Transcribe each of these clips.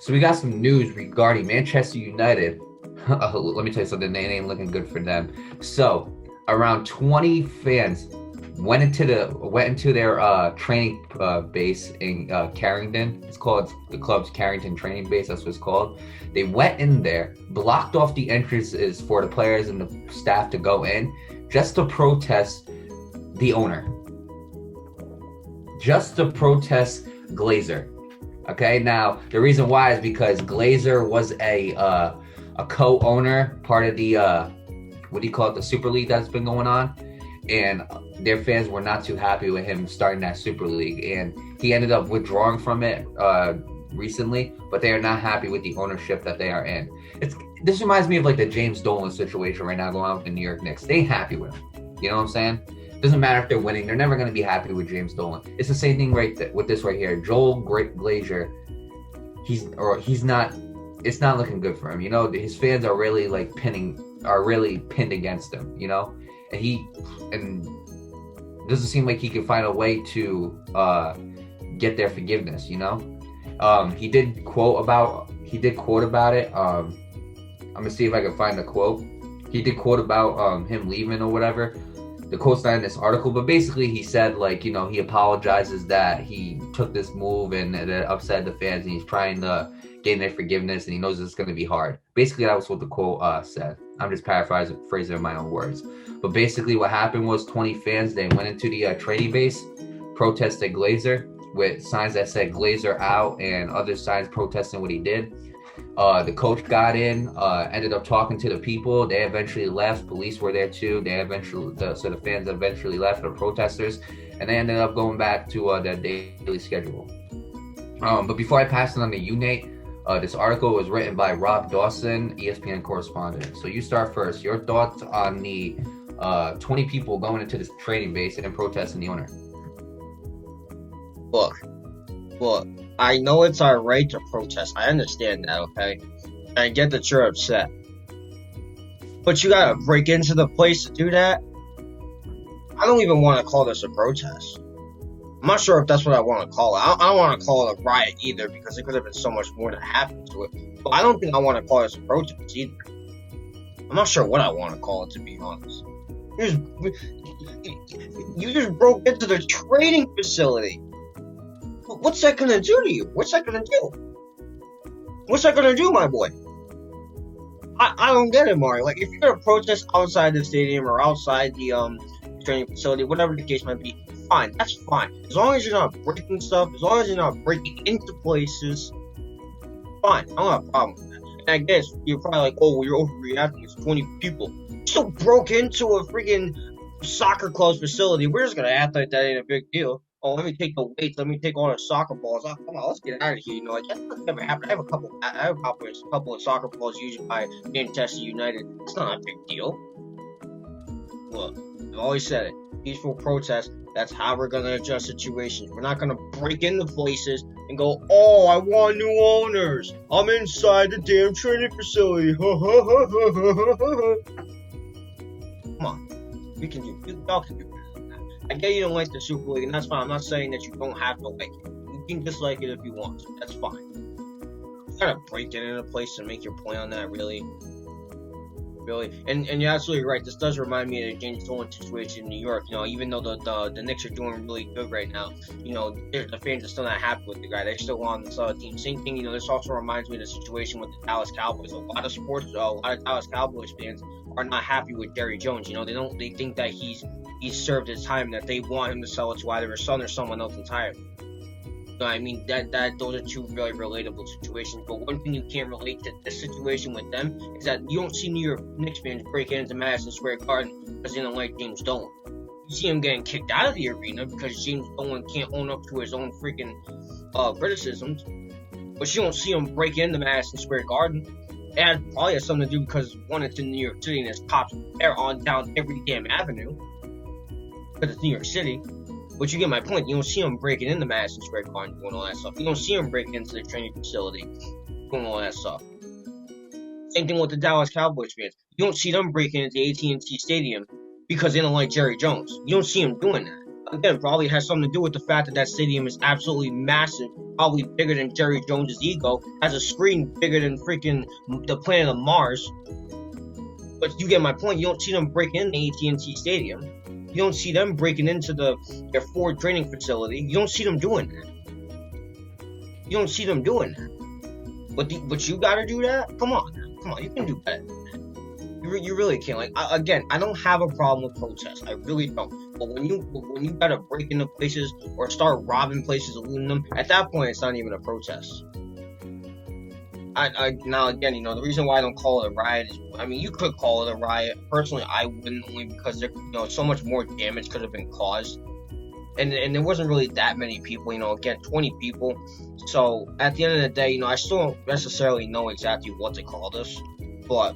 So we got some news regarding Manchester United. Let me tell you something. They ain't looking good for them. So around 20 fans went into their training base in Carrington. It's called the club's Carrington training base. That's what it's called. They went in there, blocked off the entrances for the players and the staff to go in, just to protest the owner, just to protest Glazer. Okay, now the reason why is because Glazer was a co-owner, part of the what do you call it, the Super League that's been going on, and their fans were not too happy with him starting that Super League, and he ended up withdrawing from it recently, but they are not happy with the ownership that they are in. This reminds me of like the James Dolan situation right now going on with the New York Knicks. They ain't happy with him. You know what I'm saying? Doesn't matter if they're winning. They're never going to be happy with James Dolan. It's the same thing with this right here. Joel Glazer, he's not. It's not looking good for him. You know, his fans are really pinned against him. You know, and it doesn't seem like he can find a way to get their forgiveness. You know, he did quote about it. I'm gonna see if I can find the quote. He did quote about him leaving or whatever. The quote's not in this article, but basically he said, like, you know, he apologizes that he took this move and it upset the fans, and he's trying to gain their forgiveness, and he knows it's going to be hard. Basically, that was what the quote said. I'm just paraphrasing in my own words. But basically what happened was 20 fans, they went into the training base, protested Glazer with signs that said Glazer out and other signs protesting what he did. The coach got in, ended up talking to the people. They eventually left. Police were there too. So the fans eventually left, the protesters, and they ended up going back to their daily schedule. But before I pass it on to you, Nate, this article was written by Rob Dawson, ESPN correspondent. So you start first. Your thoughts on the 20 people going into this training base and protesting the owner? Look, I know it's our right to protest. I understand that, okay? I get that you're upset. But you gotta break into the place to do that? I don't even want to call this a protest. I'm not sure if that's what I want to call it. I don't want to call it a riot either, because there could have been so much more that happened to it. But I don't think I want to call this a protest either. I'm not sure what I want to call it, to be honest. You just broke into the training facility. What's that gonna do to you? What's that gonna do, my boy? I don't get it, Mario. Like, if you're gonna protest outside the stadium or outside the training facility, whatever the case might be, fine. That's fine. As long as you're not breaking stuff, as long as you're not breaking into places, fine. I don't have a problem with that. And I guess you're probably like, oh, well, you're overreacting. It's 20 people. You still broke into a freaking soccer club's facility. We're just gonna act like that ain't a big deal. Oh, let me take the weights. Let me take all the soccer balls. Oh, come on, let's get out of here. You know, like, that's never happened. I have a couple of soccer balls used by Manchester United. It's not a big deal. Look, I've always said it. Peaceful protest. That's how we're gonna adjust situations. We're not gonna break into places and go, oh, I want new owners. I'm inside the damn training facility. Come on, we can do. Y'all can do. I get you don't like the Super League, and that's fine. I'm not saying that you don't have to like it. You can dislike it if you want to. That's fine. You gotta break it in a place to make your point on that, really. And you're absolutely right. This does remind me of the James Dolan situation in New York. You know, even though the Knicks are doing really good right now, you know, the fans are still not happy with the guy. They're still on this team. Same thing, you know, this also reminds me of the situation with the Dallas Cowboys. A lot of Dallas Cowboys fans are not happy with Jerry Jones. You know, they think that he's served his time, that they want him to sell it to either his son or someone else entirely. So, I mean, that those are two very relatable situations. But one thing you can't relate to this situation with them is that you don't see New York Knicks fans break into Madison Square Garden because they don't like James Dolan. You see him getting kicked out of the arena because James Dolan can't own up to his own freaking criticisms. But you don't see him break into Madison Square Garden. It probably has something to do because, one, it's in New York City and there's cops there on down every damn avenue. Because it's New York City. But you get my point. You don't see him breaking into Madison Square Garden doing all that stuff. You don't see him breaking into the training facility doing all that stuff. Same thing with the Dallas Cowboys fans. You don't see them breaking into AT&T Stadium because they don't like Jerry Jones. You don't see him doing that. again, probably has something to do with the fact that that stadium is absolutely massive, probably bigger than Jerry Jones's ego, has a screen bigger than freaking the planet of Mars. But you get my point. You don't see them breaking in the AT&T Stadium. You don't see them breaking into their Ford training facility. You don't see them doing that. You don't see them doing that. But you gotta do that? Come on, you can do better. You really can't. Like, I don't have a problem with protests. I really don't. But when you gotta break into places or start robbing places and looting them, at that point, it's not even a protest. Now again, the reason why I don't call it a riot is, I mean, you could call it a riot. Personally, I wouldn't, only because there, so much more damage could have been caused, and there wasn't really that many people. Again, 20 people. So at the end of the day, I still don't necessarily know exactly what to call this, but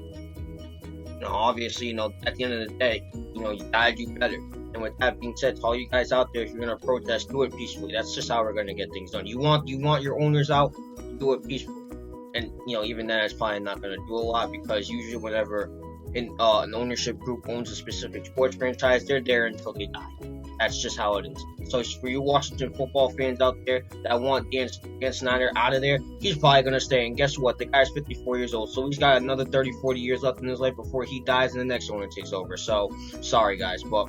obviously, at the end of the day, you gotta do better. And with that being said, to all you guys out there, if you're gonna protest, do it peacefully. That's just how we're gonna get things done. You want your owners out, do it peacefully. And even then, it's probably not going to do a lot, because usually whenever an ownership group owns a specific sports franchise, they're there until they die. That's just how it is. So for you Washington football fans out there that want Dan Snyder out of there, he's probably going to stay. And guess what? The guy's 54 years old, so he's got another 30, 40 years left in his life before he dies and the next owner takes over. So sorry, guys, but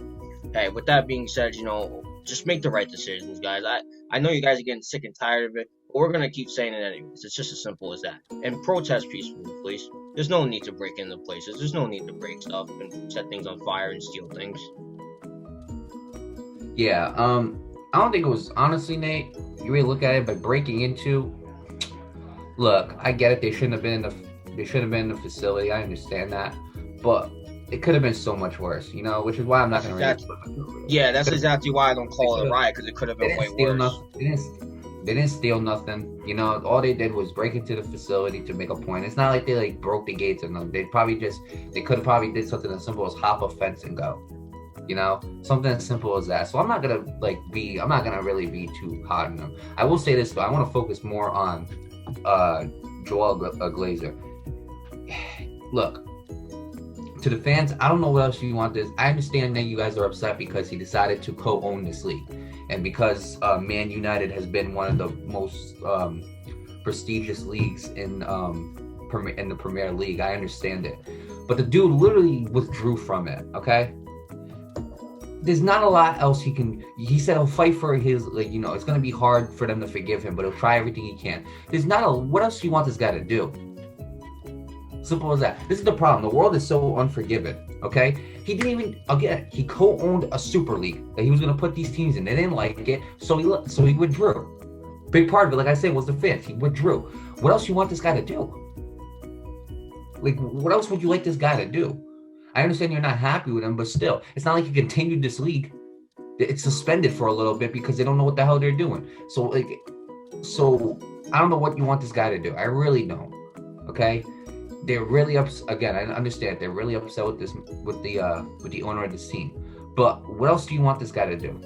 hey, with that being said, just make the right decisions, guys. I know you guys are getting sick and tired of it, but we're going to keep saying it anyways. It's just as simple as that. And protest peacefully, please. There's no need to break into places. There's no need to break stuff and set things on fire and steal things. Yeah, I don't think it was, honestly, Nate, you really look at it, but breaking into, look, I get it, they shouldn't have been in the facility, I understand that, but it could have been so much worse, which is why I'm not going to Yeah, that's exactly why I don't call it a riot, because it could have been way worse. They didn't steal nothing, all they did was break into the facility to make a point. It's not like they broke the gates or nothing. They could have probably did something as simple as hop a fence and go, something as simple as that. So I'm not gonna really be too hard on them. I will say this though, I want to focus more on Joel Glazer. Look, to the fans, I don't know what else you want this. I understand that you guys are upset because he decided to co-own this league, and because Man United has been one of the most prestigious leagues in the Premier League. I understand it, but the dude literally withdrew from it. Okay, there's not a lot else he can. He said he'll fight for his, it's gonna be hard for them to forgive him, but he'll try everything he can. What else do you want this guy to do? Simple as that. This is the problem. The world is so unforgiving, okay? He he co-owned a super league that he was going to put these teams in. They didn't like it, so he withdrew. Big part of it, like I said, was the fans. He withdrew. What else you want this guy to do? What else would you like this guy to do? I understand you're not happy with him, but still, it's not like he continued this league. It's suspended for a little bit because they don't know what the hell they're doing. So I don't know what you want this guy to do. I really don't, okay? They're really upset. Again, I understand they're really upset with the owner of this team. But what else do you want this guy to do?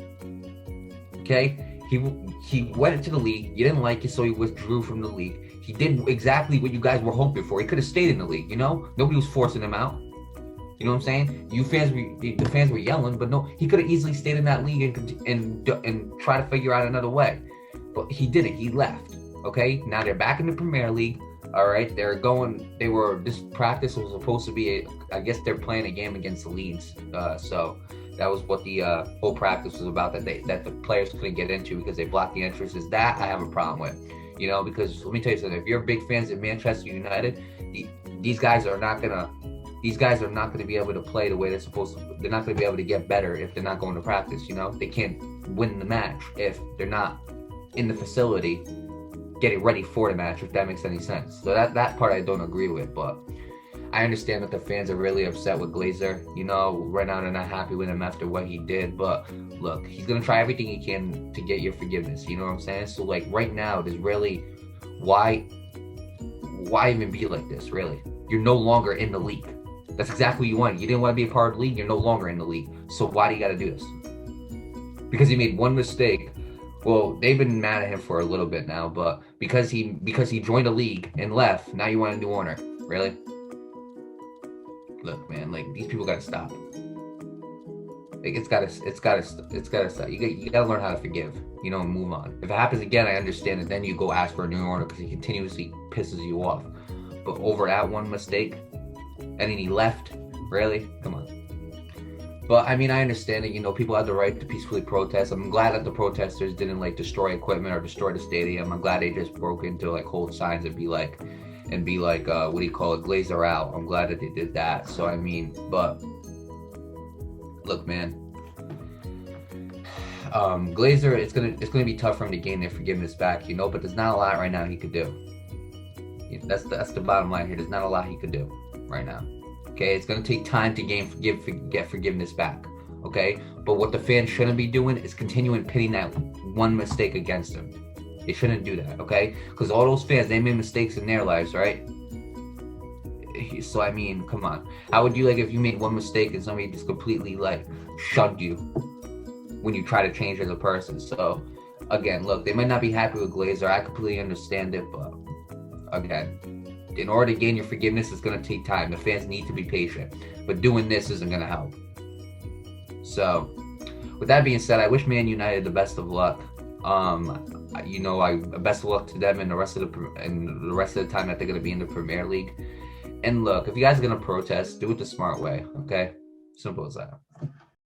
Okay, he went into the league. You didn't like it, so he withdrew from the league. He did exactly what you guys were hoping for. He could have stayed in the league. Nobody was forcing him out. You know what I'm saying? The fans were yelling, but no, he could have easily stayed in that league and try to figure out another way. But he didn't. He left. Okay, now they're back in the Premier League. All right, this practice was supposed to be, I guess they're playing a game against the Leeds. So that was what the whole practice was about, that the players couldn't get into because they blocked the entrances. That I have a problem with, because let me tell you something. If you're big fans of Manchester United, these guys are not gonna be able to play the way they're supposed to. They're not gonna be able to get better if they're not going to practice. They can't win the match if they're not in the facility getting ready for the match, if that makes any sense. So that part I don't agree with, but I understand that the fans are really upset with Glazer. Right now they're not happy with him after what he did, but look, he's gonna try everything he can to get your forgiveness. You know what I'm saying? So right now, there's really why even be like this? Really, you're no longer in the league. That's exactly what you wanted. You didn't want to be a part of the league. You're no longer in the league. So why do you got to do this? Because he made one mistake. Well, they've been mad at him for a little bit now, but because he joined a league and left, now you want a new owner. Really? Look, man, these people gotta stop. Like it's gotta stop. You gotta learn how to forgive, you know, and move on. If it happens again, I understand it. Then you go ask for a new owner because he continuously pisses you off. But over that one mistake, and then he left. Really? Come on. But I mean, I understand it. You know, people have the right to peacefully protest. I'm glad that the protesters didn't like destroy equipment or destroy the stadium. I'm glad they just broke into like hold signs and be like, what do you call it, Glazer out. I'm glad that they did that. So I mean, but look, man, Glazer, it's gonna be tough for him to gain their forgiveness back, you know. But there's not a lot right now he could do. That's the bottom line here. There's not a lot he could do right now. Okay, it's gonna take time to get forgiveness back. Okay, but what the fans shouldn't be doing is continuing pitting that one mistake against him. They shouldn't do that. Okay, because all those fans, they made mistakes in their lives, right? So I mean, come on. How would you like if you made one mistake and somebody just completely like shunned you when you try to change as a person? So again, look, they might not be happy with Glazer. I completely understand it, but again, in order to gain your forgiveness, it's going to take time. The fans need to be patient, but doing this isn't going to help. So with that being said, I wish Man United the best of luck. You know, best of luck to them and the rest of the time that they're going to be in the Premier League. And look, if you guys are going to protest, do it the smart way, okay? Simple as that.